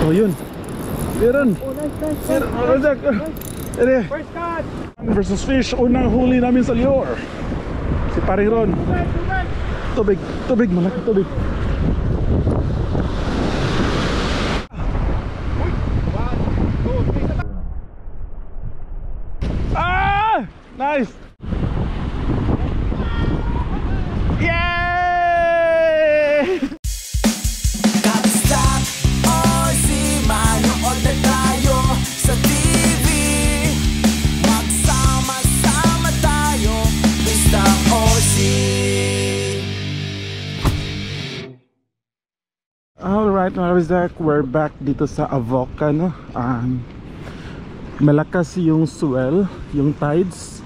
Oh, yun. Meron. First cut! Versus fish. Unang huli namin sa lure. Si Paring Ron. Tubig. Tubig. Malaki tubig. Ah! Nice! Yay! Kabistak Ozzy, manood na tayo sa TV. Magsama-sama tayo, Mr. Ozzy. Alright mga kabisdak, we're back dito sa Avoca, no? Malakas yung swell, yung tides.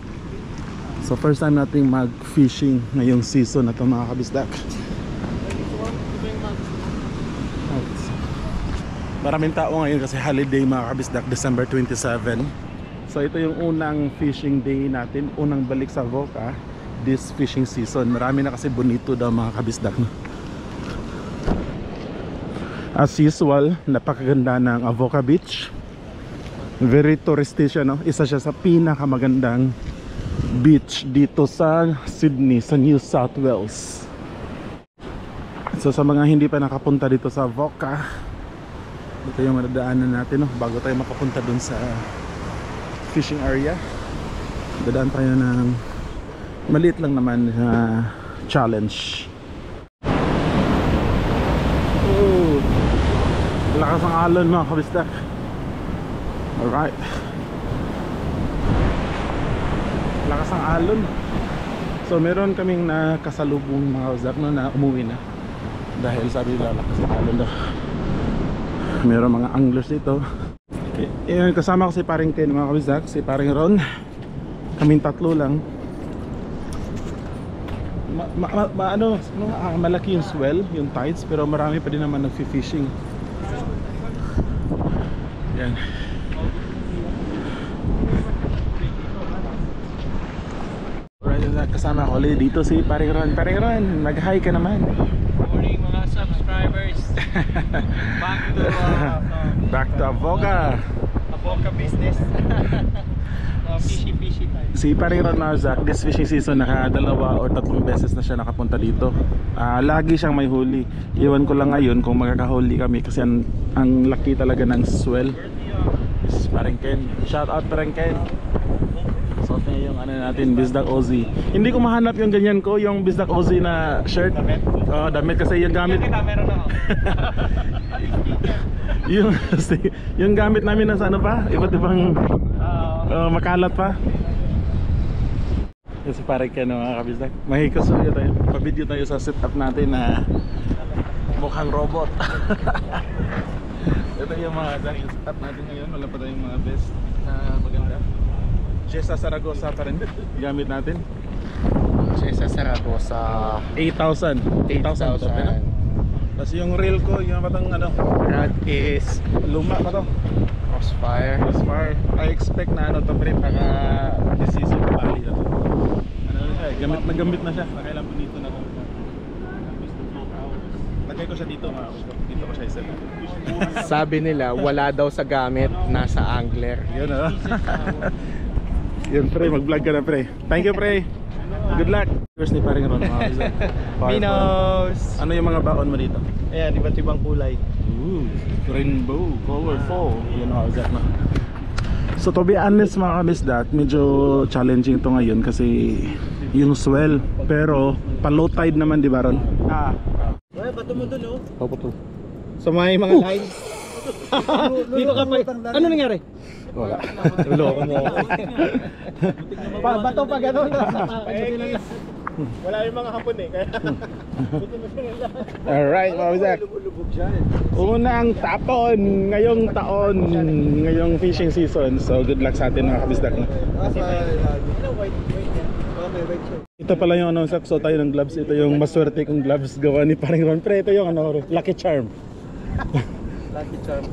So first time nating mag-fishing ngayong season na ito mga kabisdak. Maraming tao ngayon kasi holiday mga kabisdak, December 27. So ito yung unang fishing day natin, unang balik sa Avoca this fishing season. Marami na kasi bonito daw mga kabisdak, no? As usual, napakaganda ng Avoca Beach. Very touristy siya, no? Isa siya sa pinakamagandang beach dito sa Sydney, sa New South Wales. So sa mga hindi pa nakapunta dito sa Avoca, ito yung madadaanan natin, no? Bago tayo makapunta dun sa fishing area. Dadaan tayo ng maliit lang naman na challenge. Oh, lakas ang alon mga kabisdak. Alright, lakas ang alon. So meron kaming nakasalubong mga kabisdak, no, na umuwi na dahil sabi nila lakas ang alon daw. Meron mga anglers dito. Okay. Yan, kasama ko si Paring Ken mga kabisdak, si Paring Ron. Kaming tatlo lang. Malaki yung swell, yung tides, pero marami pa din naman nagfi-fishing. Yan. Alright, kasama ko ulit dito si Paring Ron. Paring Ron, mag-hi ka naman. Morning mga subscribers. Back to Avoca. Avoca business. Fishy tayo. Si Paring Ron Marzak, this fishing season nakadalawa or 3 beses na siya nakapunta dito. Lagi siyang may huli. Iwan ko lang ngayon kung makakahuli kami kasi ang laki talaga ng swell. This is Paring Ken. Shout out Paring Ken. Suot niya yung ano natin, Bizdak Ozzy. Hindi ko mahanap yung ganyan ko, yung Bizdak Ozzy na shirt. Damit? Oo, damit kasi yung gamit. Meron ako. yung gamit namin na sa ano pa, iba't ibang makalat pa. Kasi parang kaya mga kabisdak, mahikasuyo tayo, pa-video tayo sa setup natin na mukhang robot. Ito yung mga setup natin ngayon, wala pa tayong mga best na maganda. Jessa Saragosa pa rin gamit natin. Jessa Saragosa 8,000. Tapos yung reel ko, yung patang ano, rod is luma pa to, Crossfire. I expect na ano to pre, baka this season bali na to. Gamit na siya. Nakailang bonito na ko. Lagay ko siya dito mga gusto. Dito ko siya iset. Sabi nila wala daw sa gamit, nasa angler. Yun ah. Yun pre, mag-vlog ka na pre. Thank you pre. Good luck. First ni Paring Ron. Minos. Ano yung mga baon mo dito? Ayan, iba't ibang kulay. Ooh, rainbow, colorful. Yun how is that na. So to be honest mga kabisdak, medyo challenging to ngayon kasi yung swell. Pero pa low tide naman, di ba Ron? Ay, bato mo dun oh. Papato. So may mga lines. Dito ka pa. Ano nangyari? Wala. Loko mo. Bato pa gano'n. Wala yung mga hapon eh. Kaya Alright mga kabisdak, unang tapon ngayong taon, ngayong fishing season. So good luck sa atin mga kabisdak na. Ito pala yung ano, sakso tayo ng gloves. Ito yung maswerte kong gloves gawa ni Paring Ron. Pero ito yung ano, Lucky Charm.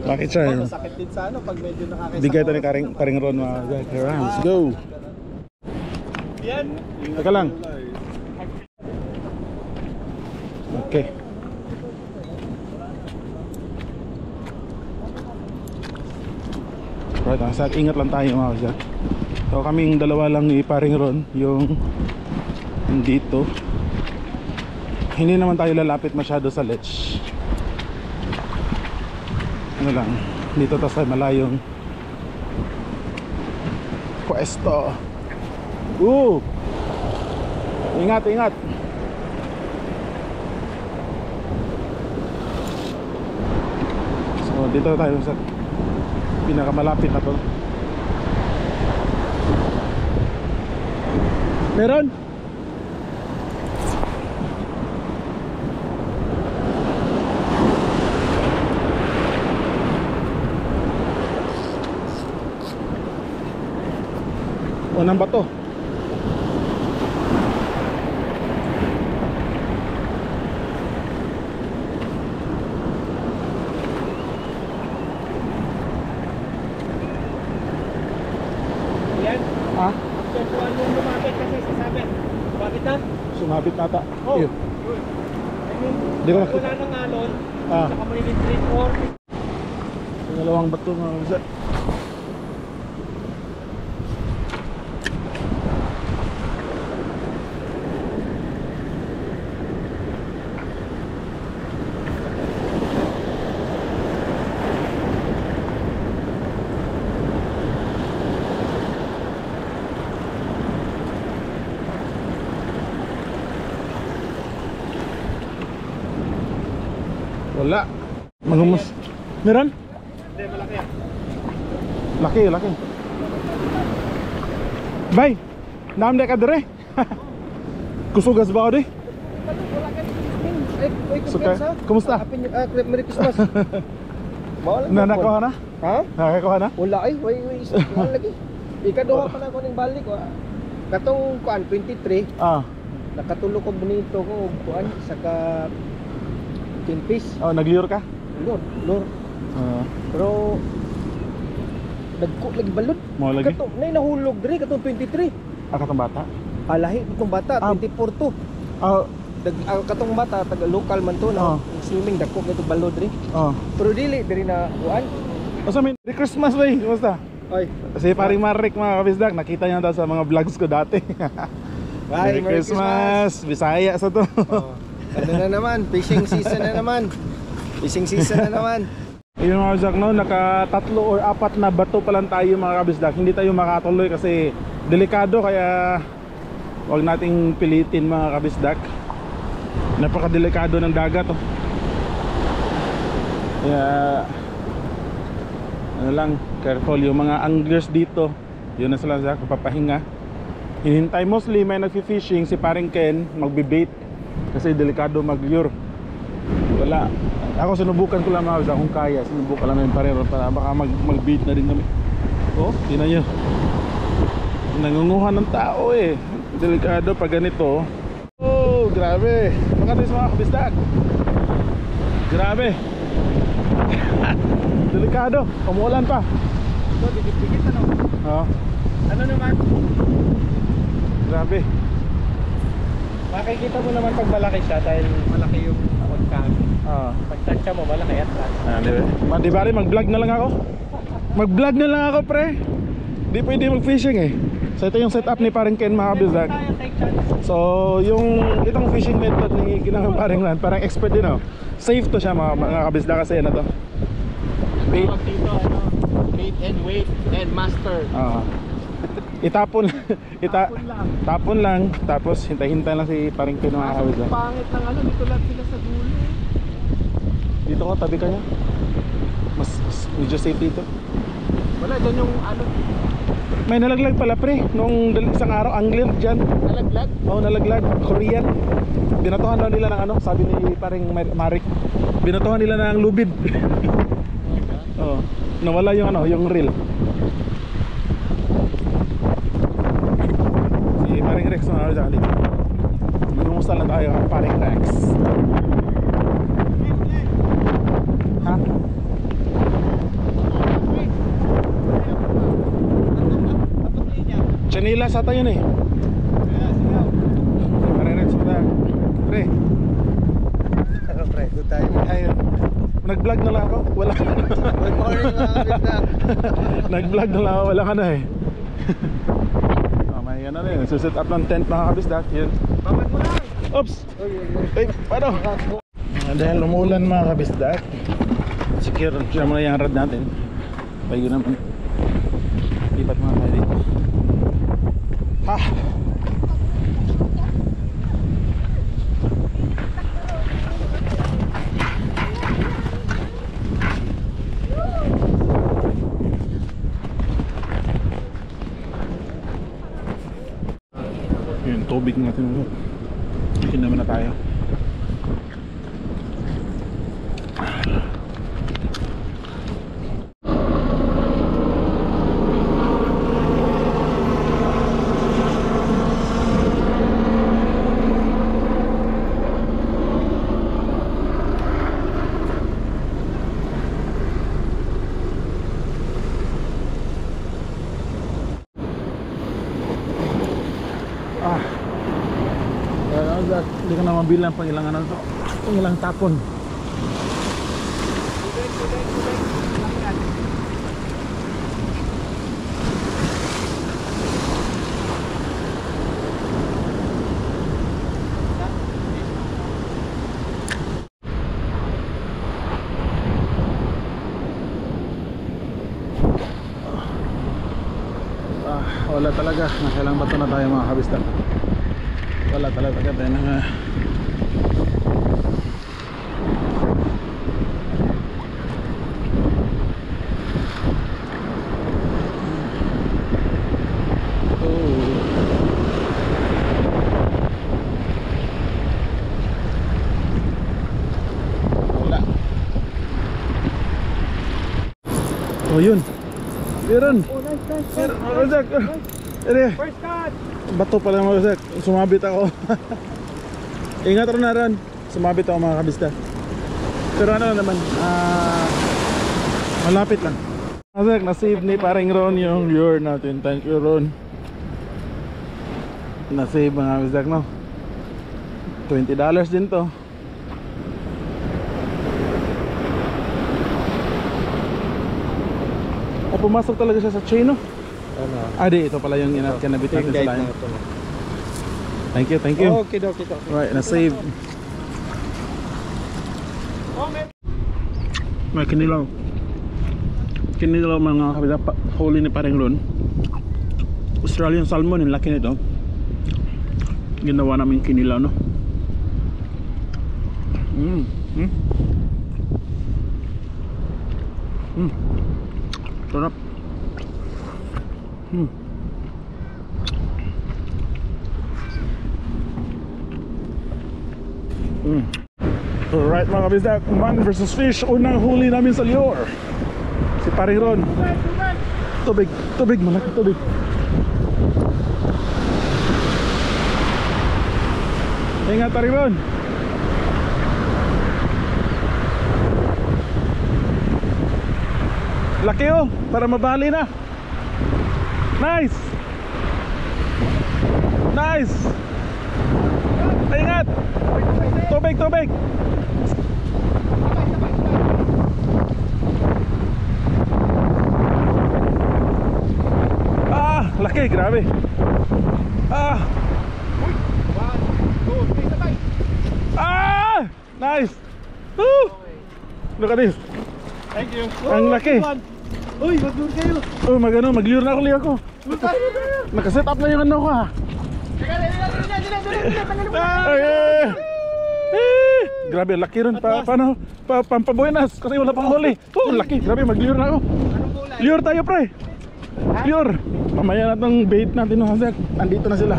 Lucky Charm. sakit din sa ano pag medyo nakakisa. Bigay ito ni Paring Ron mga kabisdak. Let's go. Yan. Teka lang. Okay. ito, ingat lang tayo mga kabisdak. So kaming dalawa lang ni paring Ron yung dito. Hindi naman tayo lalapit masyado sa ledge. Ano lang, dito tayo sa malayong pwesto. Ingat, ingat. So dito tayo sa pinakamalapit na to. Meron? Unang bato. Yan. Ha? Tutuan mo lumapit kasi sasabit. Bakit na? Sumabit nata. Oh. Ayun. I mean, Di ko nakita. wala nang alon. Ah. Saka mo yung 3-4. Pangalawang bato mga kabisdak. Wala. Mangumus. Meron? Hindi, malaki yan. Laki, laki. Bay, naam ka dire. Kusugas ba ako di? Suka. Kumusta? Merry Christmas. Mawala Nanakuha na? Ha? Nakakuha na? Wala ay, wala lagi. Ikaduha pa na ko ning balik. Katong kuan 23, Ah, nakatulo ko bonito ko kuan saka 10 piece. oh, nagliur ka? Lor. Ah, Pero nagko lagi balod. mo lagi? Kato nay nahulog diri katong 23. Akatong bata? Alahi itong bata Ah. 24 to. Ah, Katong bata taga local man to Ah. na swimming dako kay balod diri. oh. Pero dili diri na kuan. Asa min? Merry Christmas, bay. Kumusta? Ay, Si paring Marek mga kabisdak, nakita niyo na daw sa mga vlogs ko dati. Merry Bisaya sa to. Oh, ano na naman, fishing season na naman. Fishing season na naman. Yung mga kabisdak, no, naka-3 or 4 na bato pa lang tayo mga kabisdak. Hindi tayo makatuloy kasi delikado, kaya wag nating pilitin mga kabisdak. Napakadelikado ng dagat, oh. Kaya ano lang, careful yung mga anglers dito. Yun na sila sa papahinga. Hinihintay mostly may nagfi-fishing si paring Ken magbe-bait kasi delikado mag-lure. Wala. Ako sinubukan ko lang mga kung kaya, sinubukan lang namin pareho para baka mag-bait na rin kami. Oh, tingnan niyo. Nangunguha ng tao eh. Delikado pag ganito. Oh, grabe. Mga mga kabisdak. Grabe. Delikado. Umuulan pa. So, dikit-dikit ano. Oh, Ano naman? grabe. Makikita mo naman pag malaki siya dahil malaki yung on cam. Ah. Pag tansya mo, malaki at last. Di ba rin, mag-vlog na lang ako. Mag-vlog na lang ako, pre. Di pwede mag-fishing eh. So ito yung setup ni paring Ken mga kabisdak. So yung itong fishing method ni ginawang paring Ran, parang expert din, oh. Safe to siya mga kabisdak kasi ano to. Bait. Tawag dito, ano, bait and weight and master. Itapon lang. tapon lang, tapos hintay-hintay lang si paring Ken mga kabisdak. Pangit ng ano, dito lang sila sa dulo. Dito ko, tabi ka niya. Mas medyo safe dito. Wala, doon yung ano, May nalaglag pala, pre. Nung isang araw, angler dyan. nalaglag. Oo, nalaglag. Korean. Binatuhan daw nila ng ano, sabi ni paring Marik. Binatuhan nila ng lubid. Oo. Nawala yung ano, yung reel. Si paring Rex na dyan dito. Magumusta lang tayo ng paring Rex. Ha? Chanila sa tayo eh. Paring Rex na tayo. Pre. Pre, doon tayo. Ayun. Nag-vlog na lang ako. Wala. Good morning mga kabisdak. Nag-vlog na lang, wala ka na eh. May ano rin, suset up ng tent mga kabisdak. Yun. Babad mo lang. Oops! Ay, paano? Dahil lumulan mga kabisdak, secure siya muna yung rad natin. Tayo naman. Lipat mga tayo dito. Ha! Yun, tubig natin. Ikin naman na tayo. Hindi ka na mabilang pang ilang ano to, pang ilang tapon. Wala talaga, nakailang bato na tayo mga kabisdak. Wala talaga tayo ng wala. Oh yun, meron. First cut. Bato pala mga kabisdak, sumabit ako. Ingat rin na rin, sumabit ako mga kabisdak. Pero ano naman, malapit lang. Kabisdak, nasave ni paring Ron yung lure natin. Thank you Ron. Nasave mga kabisdak, no? $20 din to. Pumasok talaga siya sa chain, no? Di, ito pala yung kinabit natin sa line. Thank you, thank you. Okay. Right, na-save. May kinilaw. Kinilaw mga kabila, huli ni paring Ron. Australian salmon, yung laki nito. Ginawa namin kinilaw, no? Sarap. Alright mga kabisdak, man versus fish. Unang huli namin sa lure, si paring Ron. Tubig, malaki tubig. Ingat paring Ron. Laki oh, para mabali na. Nice. Ingat. Tubig. Laki, grabe. 1, 2, 3, sabay. Nice. Woo! Look at this. Thank you. Ang laki. Uy, mag-lure kayo. Oh, mag-lure na ako, ako. Nakaset up na yung ano ko ha. Grabe, laki rin. Paano? Pampabuenas kasi wala pang huli. Laki, grabe, mag-lure na ako. Lure tayo pre. Lure. Mamaya natong bait natin no, andito na sila.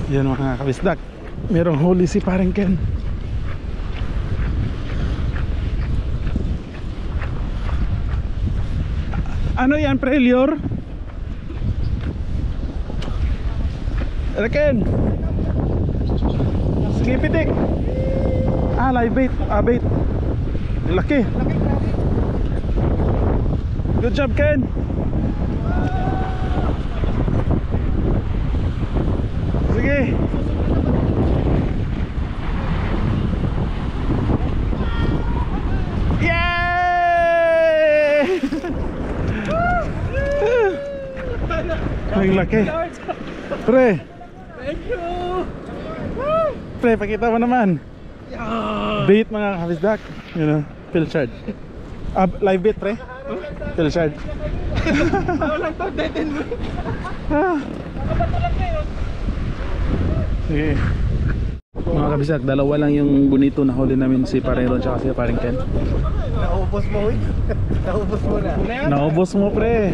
Yan mga kabisdak, merong huli si paring Ken. Ano yan pre, lure? Ken, sige pitik. Live bait. Bait. Laki. Good job Ken. Sige. Yay! Ang laki. Pre. Thank you. Pre, pakita mo naman. Bait mga kabisdak. You know, Pilchard. Live bait, pre. Pilchard. Walang to, dead mo. Sige. Mga kabisdak, dalawa lang yung bonito na huli namin, si Pareron tsaka si Paring Ken. Naubos mo, uy. Naubos mo na. Naubos mo, pre.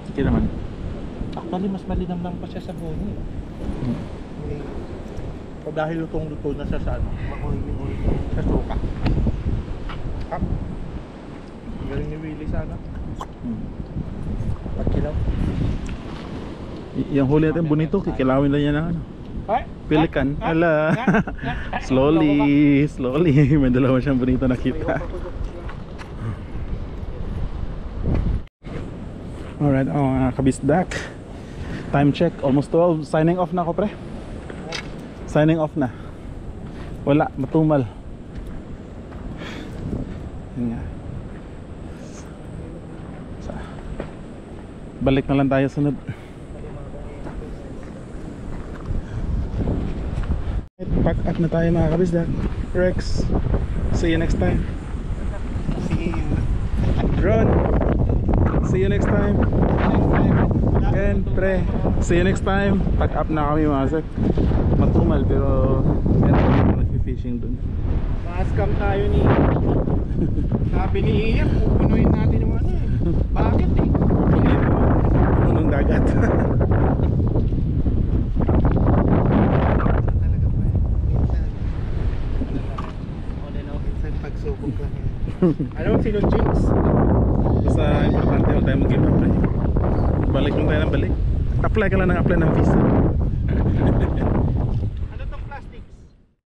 Sige naman. Actually, mas malinam lang pa siya sa buni. O dahil lutong-luto na siya sa ano? Sa suka. Kap. Galing ni Willie sana. Pagkilaw. Yung huli natin bonito, kikilawin lang yan ng ano. Pelikan. Ala. Slowly, slowly. May dalawa siyang bonito nakita. Alright, kabisdak. Time check, almost 12. Signing off na ako, pre. Signing off na. Wala, matumal. Yun nga. Balik na lang tayo sunod. Pack up na tayo mga kabisdak. Rex, see you next time. See you. Ron, see you next time. Ken, pre, see you next time. Pack up na kami mga sek. Matumal pero meron kami nag-fishing dun. Ma-scam tayo ni. Sabi ni Ian, pupunuin natin yung ano eh. Bakit eh? Punong dagat. Pagsubok lang yan. Alam mo sino Jinx? Basta importante huwag tayo mag-give up, pre. Balik lang tayo ng balik. Apply ka lang ng apply ng visa.